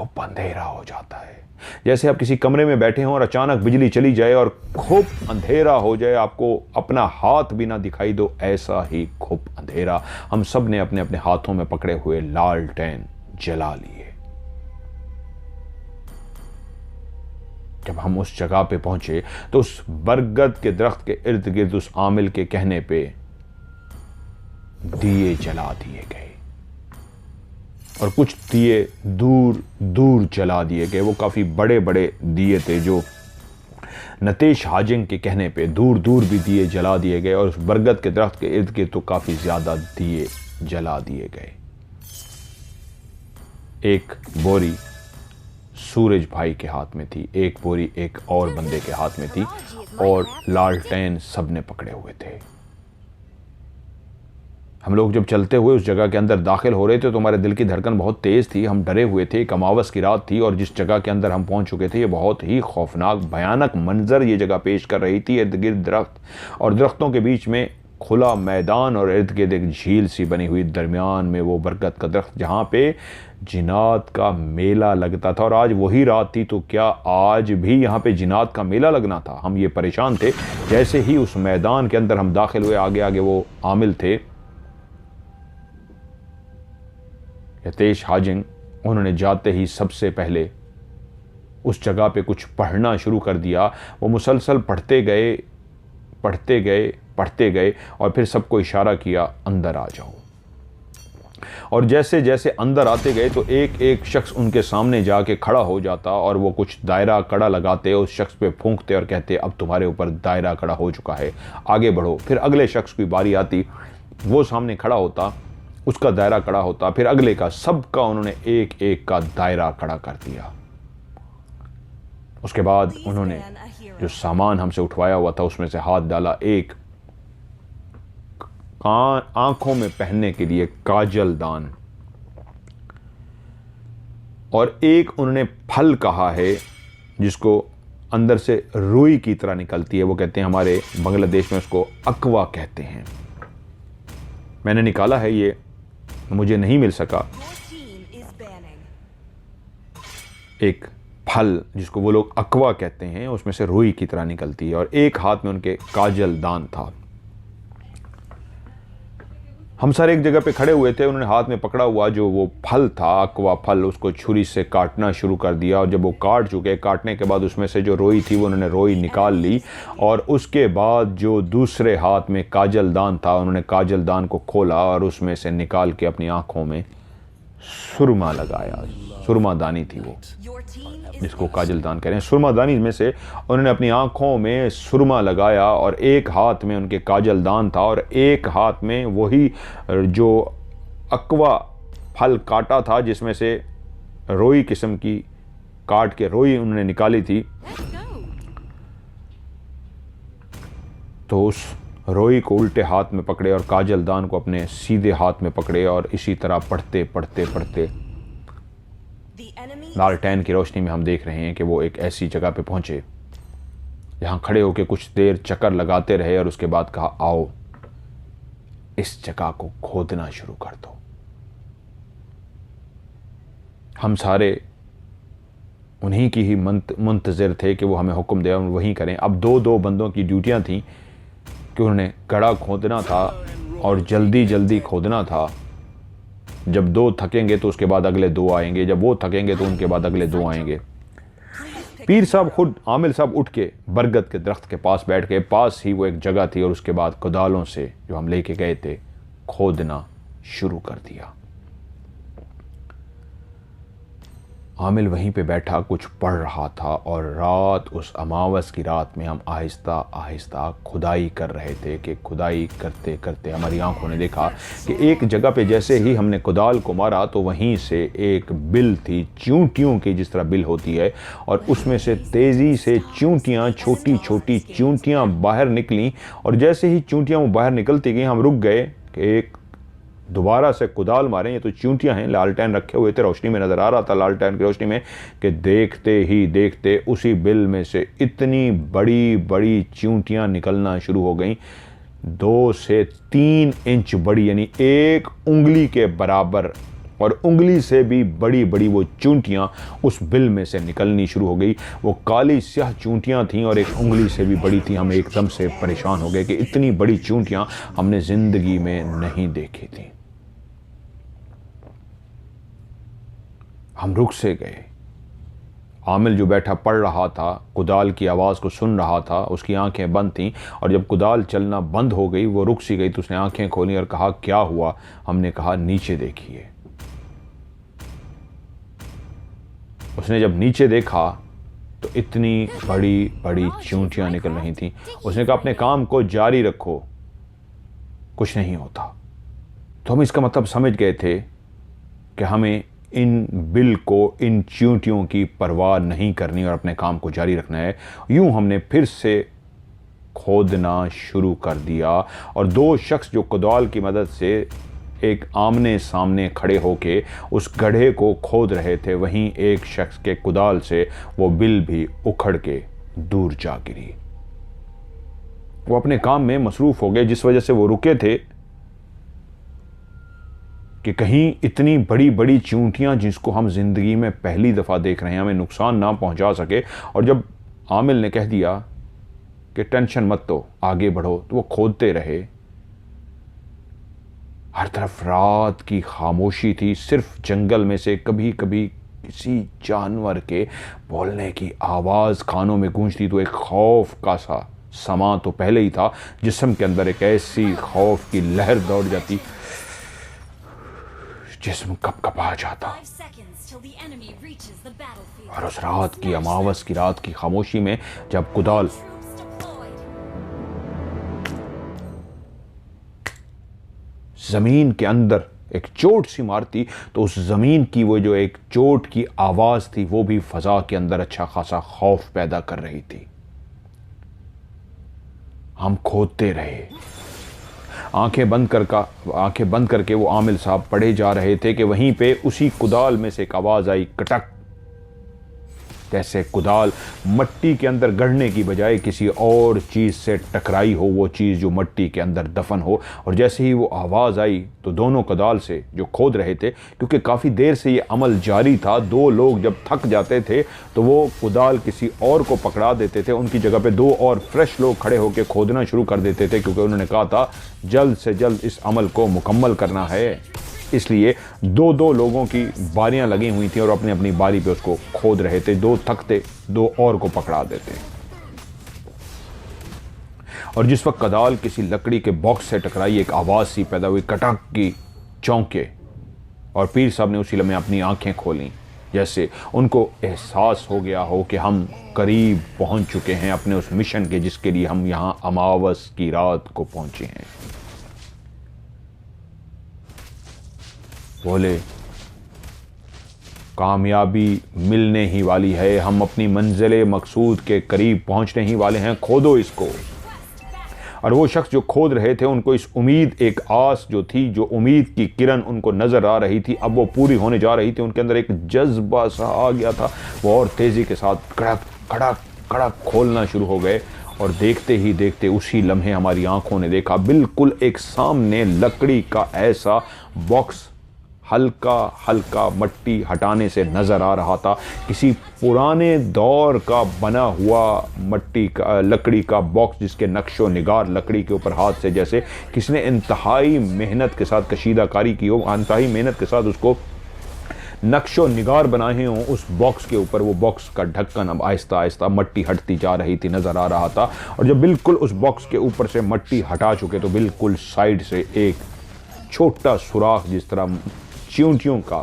खूब अंधेरा हो जाता है। जैसे आप किसी कमरे में बैठे हों और अचानक बिजली चली जाए और खूब अंधेरा हो जाए, आपको अपना हाथ भी ना दिखाई दो, ऐसा ही खूब अंधेरा। हम सब ने अपने अपने हाथों में पकड़े हुए लालटेन जला लिए। जब हम उस जगह पे पहुंचे तो उस बरगद के दरख्त के इर्द गिर्द उस आमिल के कहने पे दिए जला दिए गए और कुछ दिए दूर दूर जला दिए गए। वो काफी बड़े बड़े दिए थे जो नतेश हाजिम के कहने पे दूर दूर भी दिए जला दिए गए और उस बरगद के दरख्त के इर्द गिर्द तो काफी ज्यादा दिए जला दिए गए। एक बोरी सूरज भाई के हाथ में थी, एक बोरी एक और बंदे के हाथ में थी और लालटेन सबने पकड़े हुए थे। हम लोग जब चलते हुए उस जगह के अंदर दाखिल हो रहे थे तो हमारे दिल की धड़कन बहुत तेज थी, हम डरे हुए थे। एक अमावस की रात थी और जिस जगह के अंदर हम पहुंच चुके थे ये बहुत ही खौफनाक भयानक मंजर ये जगह पेश कर रही थी। इर्द गिर्द दरख्त और दरख्तों के बीच में खुला मैदान और इर्द गिर्द एक झील सी बनी हुई, दरमियान में वो बरगद का दरख्त जहाँ पे जिन्नात का मेला लगता था। और आज वही रात थी तो क्या आज भी यहाँ पे जिन्नात का मेला लगना था? हम ये परेशान थे। जैसे ही उस मैदान के अंदर हम दाखिल हुए, आगे आगे वो आमिल थे नतेश हाजिम, उन्होंने जाते ही सबसे पहले उस जगह पे कुछ पढ़ना शुरू कर दिया। वो मुसलसल पढ़ते गए पढ़ते गए पढ़ते गए और फिर सबको इशारा किया अंदर आ जाओ। और जैसे जैसे अंदर आते गए तो एक एक शख्स उनके सामने जाके खड़ा हो जाता और वो कुछ दायरा कड़ा लगाते, उस शख्स पे फूंकते और कहते अब तुम्हारे ऊपर दायरा कड़ा हो चुका है, आगे बढ़ो। फिर अगले शख्स की बारी आती, वो सामने खड़ा होता, उसका दायरा कड़ा होता, फिर अगले का, सबका उन्होंने एक एक का दायरा कड़ा कर दिया। उसके बाद उन्होंने जो सामान हमसे उठवाया हुआ था उसमें से हाथ डाला, एक आंखों में पहनने के लिए काजल दान और एक उन्होंने फल कहा है जिसको अंदर से रुई की तरह निकलती है। वो कहते हैं, हमारे बांग्लादेश में उसको अकवा कहते हैं। मैंने निकाला है, ये मुझे नहीं मिल सका। एक फल जिसको वो लोग अकवा कहते हैं, उसमें से रुई की तरह निकलती है और एक हाथ में उनके काजल दान था। हम सारे एक जगह पे खड़े हुए थे, उन्होंने हाथ में पकड़ा हुआ जो वो फल था, अकवा फल, उसको छुरी से काटना शुरू कर दिया और जब वो काट चुके, काटने के बाद उसमें से जो रोई थी वो उन्होंने रोई निकाल ली और उसके बाद जो दूसरे हाथ में काजलदान था उन्होंने काजलदान को खोला और उसमें से निकाल के अपनी आंखों में सुरमा लगाया। सुरमादानी थी वो जिसको काजलदान कह रहे हैं, सुरमादानी में से उन्होंने अपनी आंखों में सुरमा लगाया और एक हाथ में उनके काजलदान था और एक हाथ में वही जो अकवा फल काटा था जिसमें से रोई किस्म की काट के रोई उन्होंने निकाली थी। तो उस रोई को उल्टे हाथ में पकड़े और काजलदान को अपने सीधे हाथ में पकड़े और इसी तरह पढ़ते पढ़ते पढ़ते लालटेन की रोशनी में हम देख रहे हैं कि वो एक ऐसी जगह पे पहुंचे जहां खड़े होकर कुछ देर चक्कर लगाते रहे और उसके बाद कहा, आओ इस जगह को खोदना शुरू कर दो। हम सारे उन्हीं की ही मुंतज़िर थे कि वो हमें हुक्म दे हम वहीं करें। अब दो दो बंदों की ड्यूटियां थी कि उन्होंने गड़ा खोदना था और जल्दी जल्दी खोदना था। जब दो थकेंगे तो उसके बाद अगले दो आएंगे, जब वो थकेंगे तो उनके बाद अगले दो आएंगे। पीर साहब खुद आमिल साहब उठ के बरगद के दरख्त के पास बैठ गए। पास ही वो एक जगह थी और उसके बाद कुदालों से जो हम लेके गए थे खोदना शुरू कर दिया। आमिल वहीं पे बैठा कुछ पढ़ रहा था और रात, उस अमावस की रात में हम आहिस्ता आहिस्ता खुदाई कर रहे थे कि खुदाई करते करते हमारी आंखों ने देखा कि एक जगह पे जैसे ही हमने कुदाल को मारा तो वहीं से एक बिल थी, चींटियों की जिस तरह बिल होती है, और उसमें से तेज़ी से चींटियाँ, छोटी छोटी चींटियाँ बाहर निकलीं। और जैसे ही चींटियाँ वो बाहर निकलती गई हम रुक गए कि एक दोबारा से कुदाल मारें। ये तो चींटियां हैं, लालटेन रखे हुए थे, रोशनी में नज़र आ रहा था लालटेन की रोशनी में कि देखते ही देखते उसी बिल में से इतनी बड़ी बड़ी चींटियां निकलना शुरू हो गईं, 2 से 3 इंच बड़ी, यानी एक उंगली के बराबर और उंगली से भी बड़ी बड़ी वो चूंटियाँ उस बिल में से निकलनी शुरू हो गई। वो काली स्याह चूंटियाँ थीं और एक उंगली से भी बड़ी थी। हम एकदम से परेशान हो गए कि इतनी बड़ी चूंटियाँ हमने ज़िंदगी में नहीं देखी थी। हम रुक से गए। आमिल जो बैठा पढ़ रहा था, कुदाल की आवाज़ को सुन रहा था, उसकी आंखें बंद थीं और जब कुदाल चलना बंद हो गई वो रुक सी गई तो उसने आंखें खोली और कहा, क्या हुआ? हमने कहा, नीचे देखिए। उसने जब नीचे देखा तो इतनी बड़ी बड़ी चींटियां निकल रही थीं। उसने कहा, अपने काम को जारी रखो, कुछ नहीं होता। तो हम इसका मतलब समझ गए थे कि हमें इन बिल को, इन चींटियों की परवाह नहीं करनी और अपने काम को जारी रखना है। यूं हमने फिर से खोदना शुरू कर दिया और दो शख्स जो कुदाल की मदद से एक आमने सामने खड़े होके उस गड्ढे को खोद रहे थे, वहीं एक शख्स के कुदाल से वो बिल भी उखड़ के दूर जा गिरी। वो अपने काम में मसरूफ हो गए, जिस वजह से वो रुके थे कि कहीं इतनी बड़ी बड़ी चींटियां जिसको हम जिंदगी में पहली दफ़ा देख रहे हैं हमें नुकसान ना पहुंचा सके। और जब आमिल ने कह दिया कि टेंशन मत लो, आगे बढ़ो, तो वो खोदते रहे। हर तरफ रात की खामोशी थी, सिर्फ जंगल में से कभी कभी किसी जानवर के बोलने की आवाज़ कानों में गूंजती तो एक खौफ का सा समा तो पहले ही था, जिस्म के अंदर एक ऐसी खौफ की लहर दौड़ जाती, जिस्म कपकपा जाता। और उस रात की अमावस की रात की खामोशी में जब कुदाल जमीन के अंदर एक चोट सी मारती तो उस जमीन की वो जो एक चोट की आवाज थी वो भी फजा के अंदर अच्छा खासा खौफ पैदा कर रही थी। हम खोदते रहे, आंखें बंद करके वो आमिल साहब पढ़े जा रहे थे कि वहीं पे उसी कुदाल में से एक आवाज आई, कटक। जैसे कुदाल मट्टी के अंदर गढ़ने की बजाय किसी और चीज़ से टकराई हो, वो चीज़ जो मट्टी के अंदर दफन हो। और जैसे ही वो आवाज़ आई तो दोनों कुदाल से जो खोद रहे थे, क्योंकि काफ़ी देर से ये अमल जारी था, दो लोग जब थक जाते थे तो वो कुदाल किसी और को पकड़ा देते थे, उनकी जगह पे दो और फ्रेश लोग खड़े होकर खोदना शुरू कर देते थे, क्योंकि उन्होंने कहा था जल्द से जल्द इस अमल को मुकम्मल करना है। इसलिए दो दो लोगों की बारियां लगी हुई थी और अपनी अपनी बारी पे उसको खोद रहे थे। दो थकते, दो और को पकड़ा देते। और जिस वक्त कुदाल किसी लकड़ी के बॉक्स से टकराई, एक आवाज सी पैदा हुई, कटक की, चौंके। और पीर साहब ने उसी लम्हे अपनी आंखें खोली, जैसे उनको एहसास हो गया हो कि हम करीब पहुंच चुके हैं अपने उस मिशन के जिसके लिए हम यहां अमावस की रात को पहुंचे हैं। बोले, कामयाबी मिलने ही वाली है, हम अपनी मंजिल मकसूद के करीब पहुंचने ही वाले हैं, खोदो इसको। और वो शख्स जो खोद रहे थे उनको इस उम्मीद, एक आस जो थी, जो उम्मीद की किरण उनको नजर आ रही थी, अब वो पूरी होने जा रही थी। उनके अंदर एक जज्बा सा आ गया था, वो और तेजी के साथ कड़क कड़क कड़क खोलना शुरू हो गए। और देखते ही देखते उसी लम्हे हमारी आंखों ने देखा, बिल्कुल एक सामने लकड़ी का ऐसा बॉक्स हल्का हल्का मट्टी हटाने से नज़र आ रहा था। किसी पुराने दौर का बना हुआ मट्टी का, लकड़ी का बॉक्स, जिसके नक्शो निगार लकड़ी के ऊपर हाथ से जैसे किसी ने इंतहाई मेहनत के साथ कशीदाकारी की हो, इंतहाई मेहनत के साथ उसको नक्शो निगार बनाए हों उस बॉक्स के ऊपर। वो बॉक्स का ढक्कन अब आहिस्ता आहिस्ता मट्टी हटती जा रही थी, नज़र आ रहा था। और जब बिल्कुल उस बॉक्स के ऊपर से मट्टी हटा चुके तो बिल्कुल साइड से एक छोटा सुराख, जिस तरह चींटियों का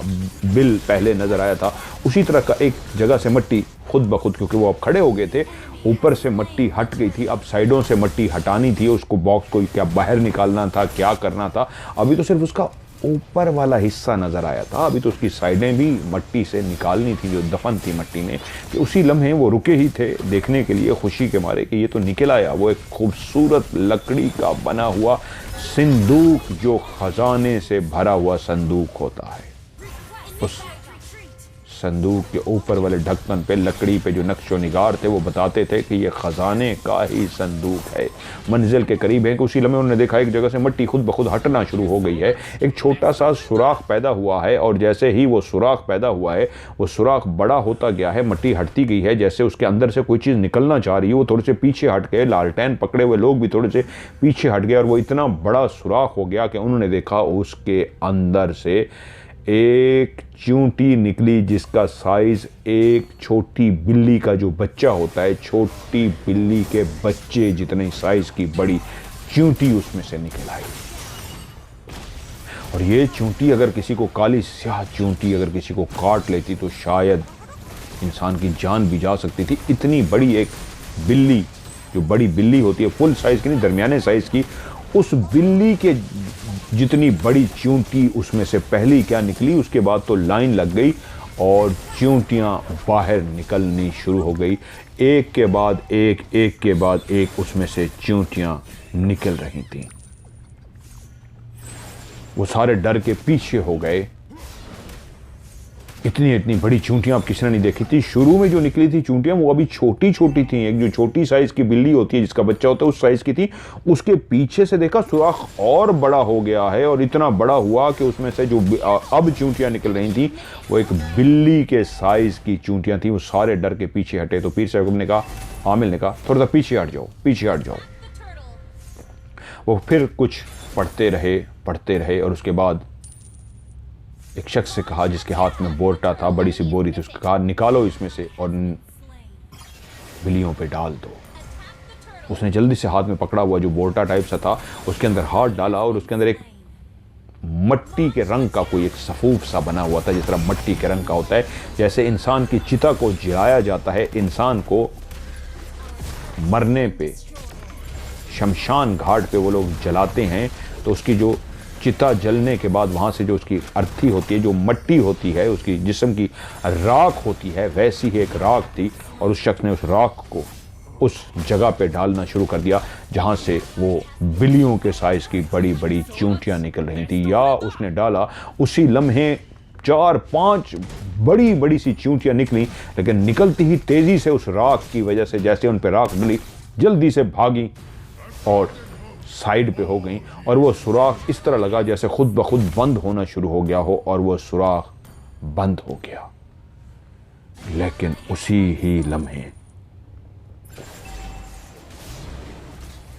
बिल पहले नजर आया था, उसी तरह का एक जगह से मट्टी खुद ब खुद, क्योंकि वो अब खड़े हो गए थे, ऊपर से मट्टी हट गई थी। अब साइडों से मट्टी हटानी थी, उसको बॉक्स को क्या बाहर निकालना था, क्या करना था। अभी तो सिर्फ उसका ऊपर वाला हिस्सा नजर आया था, अभी तो उसकी साइडें भी मट्टी से निकालनी थी जो दफन थी मट्टी में। कि उसी लम्हे वो रुके ही थे देखने के लिए, खुशी के मारे कि ये तो निकल आया वो एक खूबसूरत लकड़ी का बना हुआ संदूक, जो खजाने से भरा हुआ संदूक होता है। उस संदूक के ऊपर वाले ढक्कन पे लकड़ी पे जो नक्शो निगार थे वो बताते थे कि ये ख़जाने का ही संदूक है। मंजिल के करीब है कि उसी लम्हे उन्होंने देखा एक जगह से मिट्टी खुद ब खुद हटना शुरू हो गई है। एक छोटा सा सुराख पैदा हुआ है और जैसे ही वो सुराख पैदा हुआ है वो सुराख बड़ा होता गया है, मिट्टी हटती गई है, जैसे उसके अंदर से कोई चीज़ निकलना चाह रही है। वो थोड़े से पीछे हट गए, लालटेन पकड़े हुए लोग भी थोड़े से पीछे हट गए और वो इतना बड़ा सुराख हो गया कि उन्होंने देखा उसके अंदर से एक चींटी निकली जिसका साइज एक छोटी बिल्ली का जो बच्चा होता है, छोटी बिल्ली के बच्चे जितने साइज की बड़ी चींटी उसमें से निकल आई। और ये चींटी अगर किसी को, काली स्याह चींटी अगर किसी को काट लेती तो शायद इंसान की जान भी जा सकती थी। इतनी बड़ी एक बिल्ली, जो बड़ी बिल्ली होती है, फुल साइज की नहीं, दरमियाने साइज की, उस बिल्ली के जितनी बड़ी चींटी उसमें से पहली क्या निकली। उसके बाद तो लाइन लग गई और चींटियां बाहर निकलनी शुरू हो गई, एक के बाद एक, एक के बाद एक उसमें से चींटियां निकल रही थीं। वो सारे डर के पीछे हो गए। इतनी इतनी बड़ी चींटियां अब किसी ने नहीं देखी थी। शुरू में जो निकली थी चींटियां वो अभी छोटी छोटी थी, एक जो छोटी साइज की बिल्ली होती है जिसका बच्चा होता है उस साइज की थी। उसके पीछे से देखा सुराख और बड़ा हो गया है और इतना बड़ा हुआ कि उसमें से जो अब चींटियां निकल रही थी वो एक बिल्ली के साइज की चींटियां थी। वो सारे डर के पीछे हटे तो पीर साहब ने कहा, आमिल ने कहा, थोड़ा सा पीछे हट जाओ, पीछे हट जाओ। वो फिर कुछ पढ़ते रहे और उसके बाद एक शख्स से कहा जिसके हाथ में बोरटा था, बड़ी सी बोरी थी, उसने कहा निकालो इसमें से और बिल्लियों पे डाल दो। उसने जल्दी से हाथ में पकड़ा हुआ जो बोरटा टाइप सा था उसके अंदर हाथ डाला और उसके अंदर एक मट्टी के रंग का कोई एक सफूफ सा बना हुआ था, जिस तरह मट्टी के रंग का होता है। जैसे इंसान की चिता को जलाया जाता है, इंसान को मरने पे शमशान घाट पे वो लोग जलाते हैं तो उसकी जो चिता जलने के बाद वहाँ से जो उसकी अर्थी होती है, जो मट्टी होती है, उसकी जिस्म की राख होती है, वैसी ही एक राख थी और उस शख्स ने उस राख को उस जगह पे डालना शुरू कर दिया जहाँ से वो बिल्लियों के साइज़ की बड़ी बड़ी चींटियाँ निकल रही थी। या उसने डाला, उसी लम्हे 4-5 बड़ी बड़ी सी चींटियाँ निकली, लेकिन निकलती ही तेज़ी से उस राख की वजह से, जैसे उन पर राख डली, जल्दी से भागी और साइड पे हो गई और वो सुराख इस तरह लगा जैसे खुद ब खुद बंद होना शुरू हो गया हो और वो सुराख बंद हो गया। लेकिन उसी ही लम्हे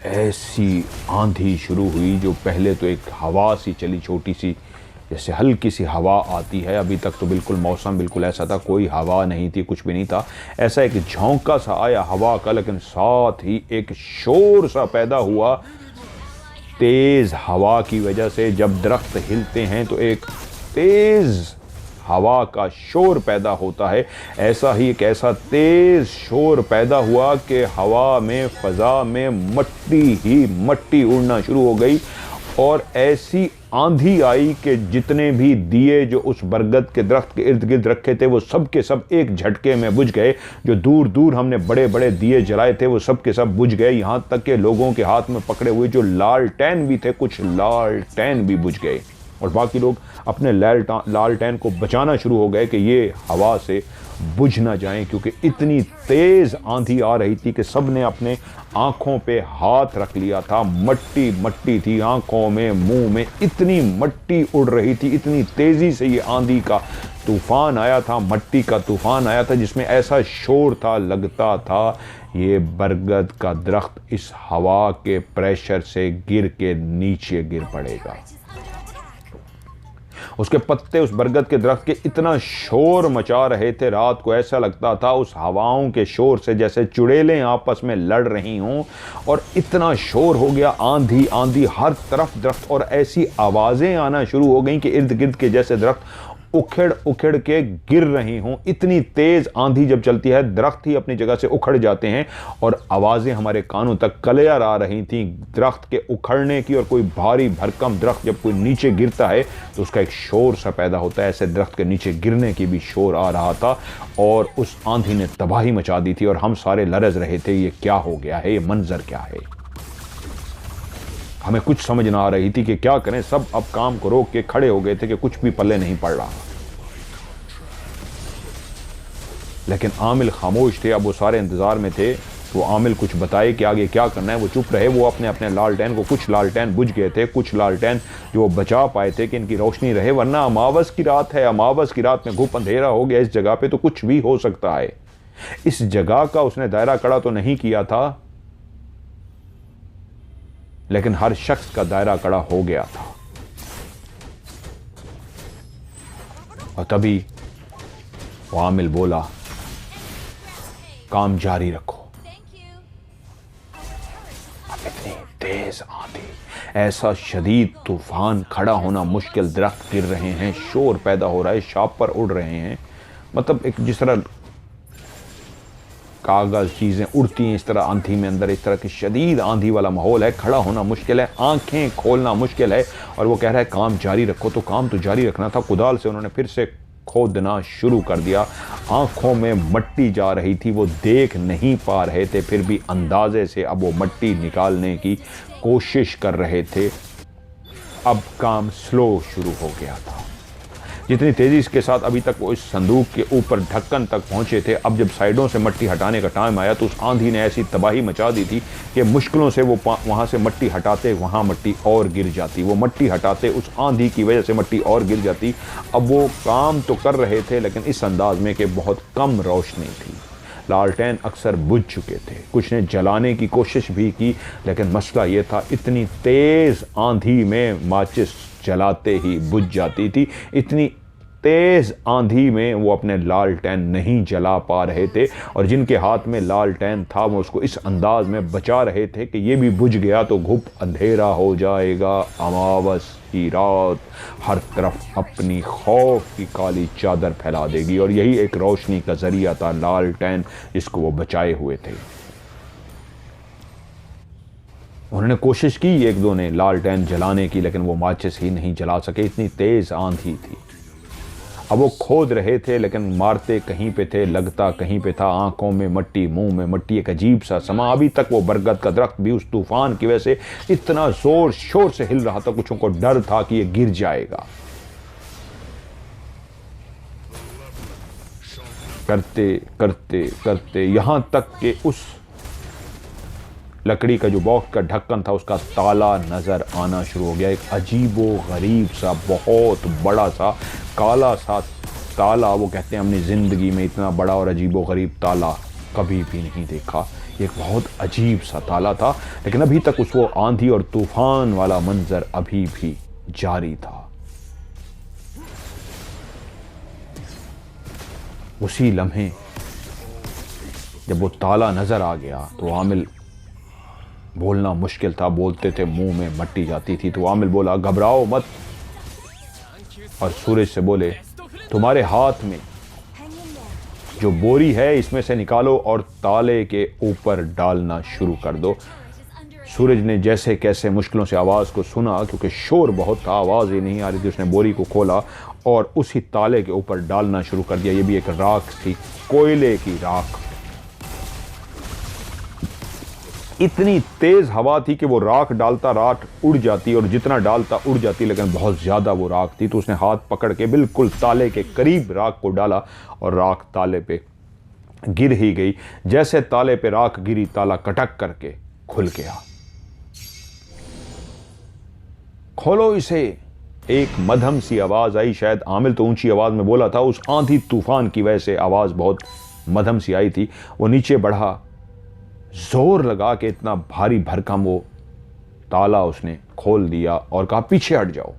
ऐसी आंधी शुरू हुई जो पहले तो एक हवा सी चली, छोटी सी, जैसे हल्की सी हवा आती है। अभी तक तो बिल्कुल मौसम बिल्कुल ऐसा था, कोई हवा नहीं थी, कुछ भी नहीं था। ऐसा एक झोंका सा आया हवा का, लेकिन साथ ही एक शोर सा पैदा हुआ। तेज़ हवा की वजह से जब दरख्त हिलते हैं तो एक तेज़ हवा का शोर पैदा होता है। ऐसा ही एक ऐसा तेज़ शोर पैदा हुआ कि हवा में, फ़ज़ा में मट्टी ही मट्टी उड़ना शुरू हो गई और ऐसी आंधी आई कि जितने भी दिए जो उस बरगद के दरख्त के इर्द गिर्द रखे थे वो सब के सब एक झटके में बुझ गए। जो दूर दूर हमने बड़े बड़े दिए जलाए थे वो सब के सब बुझ गए। यहाँ तक कि लोगों के हाथ में पकड़े हुए जो लालटेन भी थे, कुछ लालटेन भी बुझ गए और बाकी लोग अपने लालटेन को बचाना शुरू हो गए कि ये हवा से बुझ ना जाएं, क्योंकि इतनी तेज़ आंधी आ रही थी कि सब ने अपने आँखों पे हाथ रख लिया था। मट्टी मट्टी थी आँखों में, मुंह में, इतनी मट्टी उड़ रही थी, इतनी तेज़ी से ये आंधी का तूफ़ान आया था, मट्टी का तूफ़ान आया था, जिसमें ऐसा शोर था, लगता था ये बरगद का दरख्त इस हवा के प्रेशर से गिर के नीचे गिर पड़ेगा। उसके पत्ते उस बरगद के दरख्त के इतना शोर मचा रहे थे, रात को ऐसा लगता था उस हवाओं के शोर से जैसे चुड़ैलें आपस में लड़ रही हों। और इतना शोर हो गया, आंधी आंधी, हर तरफ दरख्त, और ऐसी आवाज़ें आना शुरू हो गई कि इर्द गिर्द के जैसे दरख्त उखड़ उखड़ के गिर रही हों। इतनी तेज़ आंधी जब चलती है दरख्त ही अपनी जगह से उखड़ जाते हैं और आवाज़ें हमारे कानों तक कलेयर आ रही थीं दरख्त के उखड़ने की। और कोई भारी भरकम दरख्त जब कोई नीचे गिरता है तो उसका एक शोर सा पैदा होता है, ऐसे दरख्त के नीचे गिरने की भी शोर आ रहा था। और उस आंधी ने तबाही मचा दी थी और हम सारे लरज़ रहे थे, ये क्या हो गया है, ये मंजर क्या है। हमें कुछ समझ ना आ रही थी कि क्या करें। सब अब काम को रोक के खड़े हो गए थे कि कुछ भी पल्ले नहीं पड़ रहा। लेकिन आमिल खामोश थे। अब वो सारे इंतज़ार में थे वो आमिल कुछ बताए कि आगे क्या करना है। वो चुप रहे। वो अपने अपने लालटेन को, कुछ लालटेन बुझ गए थे, कुछ लालटेन जो वो बचा पाए थे कि इनकी रोशनी रहे, वरना अमावस की रात है, अमावस की रात में घुप अंधेरा हो गया इस जगह पे तो कुछ भी हो सकता है। इस जगह का उसने दायरा कड़ा तो नहीं किया था, लेकिन हर शख्स का दायरा कड़ा हो गया था। और तभी वो आमिल बोला, काम जारी रखो। अब इतनी तेज आंधी, ऐसा शदीद तूफान, खड़ा होना मुश्किल, दरख्त गिर रहे हैं, शोर पैदा हो रहा है, शापर उड़ रहे हैं, मतलब एक जिस तरह कागज चीज़ें उड़ती हैं इस तरह आंधी में अंदर, इस तरह की शदीद आंधी वाला माहौल है। खड़ा होना मुश्किल है, आंखें खोलना मुश्किल है। और वो कह रहा है काम जारी रखो। तो काम तो जारी रखना था। कुदाल से उन्होंने फिर से खोदना शुरू कर दिया। आंखों में मट्टी जा रही थी, वो देख नहीं पा रहे थे, फिर भी अंदाजे से अब वो मट्टी निकालने की कोशिश कर रहे थे। अब काम स्लो शुरू हो गया था। जितनी तेज़ी के साथ अभी तक वो इस संदूक के ऊपर ढक्कन तक पहुंचे थे, अब जब साइडों से मट्टी हटाने का टाइम आया तो उस आंधी ने ऐसी तबाही मचा दी थी कि मुश्किलों से वो वहाँ से मट्टी हटाते, वहाँ मट्टी और गिर जाती, वो मट्टी हटाते, उस आंधी की वजह से मट्टी और गिर जाती। अब वो काम तो कर रहे थे लेकिन इस अंदाज में कि बहुत कम रोशनी थी। लालटेन अक्सर बुझ चुके थे, कुछ ने जलाने की कोशिश भी की, लेकिन मसला ये था इतनी तेज़ आंधी में माचिस जलाते ही बुझ जाती थी। इतनी तेज़ आंधी में वो अपने लालटेन नहीं जला पा रहे थे, और जिनके हाथ में लालटेन था वो उसको इस अंदाज में बचा रहे थे कि ये भी बुझ गया तो घुप अंधेरा हो जाएगा, अमावस की रात हर तरफ अपनी खौफ की काली चादर फैला देगी। और यही एक रोशनी का जरिया था, लालटेन, जिसको वो बचाए हुए थे। उन्होंने कोशिश की, एक दो ने लालटेन जलाने की, लेकिन वो माचिस ही नहीं जला सके, इतनी तेज़ आंधी थी। अब वो खोद रहे थे लेकिन मारते कहीं पे थे, लगता कहीं पे था, आंखों में मट्टी, मुंह में मट्टी, एक अजीब सा समा। अभी तक वो बरगद का दरख्त भी उस तूफान की वजह से इतना जोर शोर से हिल रहा था, कुछ को डर था कि ये गिर जाएगा। करते करते करते यहां तक कि उस लकड़ी का जो बॉक्स का ढक्कन था उसका ताला नज़र आना शुरू हो गया। एक अजीबो गरीब सा, बहुत बड़ा सा, काला सा ताला। वो कहते हैं हमने ज़िंदगी में इतना बड़ा और अजीबो गरीब ताला कभी भी नहीं देखा। एक बहुत अजीब सा ताला था, लेकिन अभी तक उस वो आंधी और तूफान वाला मंजर अभी भी जारी था। उसी लम्हे जब वो ताला नज़र आ गया तो आमिल, बोलना मुश्किल था, बोलते थे मुंह में मट्टी जाती थी, तो आमिल बोला घबराओ मत, और सूरज से बोले तुम्हारे हाथ में जो बोरी है इसमें से निकालो और ताले के ऊपर डालना शुरू कर दो। सूरज ने जैसे कैसे मुश्किलों से आवाज़ को सुना, क्योंकि शोर बहुत था, आवाज़ ही नहीं आ रही थी। उसने बोरी को खोला और उसी ताले के ऊपर डालना शुरू कर दिया। ये भी एक राख थी, कोयले की राख। इतनी तेज़ हवा थी कि वो राख डालता, राख उड़ जाती, और जितना डालता उड़ जाती, लेकिन बहुत ज़्यादा वो राख थी। तो उसने हाथ पकड़ के बिल्कुल ताले के करीब राख को डाला और राख ताले पे गिर ही गई। जैसे ताले पे राख गिरी, ताला कटक करके खुल गया। खोलो इसे, एक मध्यम सी आवाज़ आई। शायद आमिल तो ऊंची आवाज़ में बोला था, उस आंधी तूफान की वजह से आवाज़ बहुत मध्यम सी आई थी। वो नीचे बढ़ा, जोर लगा के इतना भारी भरकम वो ताला उसने खोल दिया और कहा पीछे हट जाओ।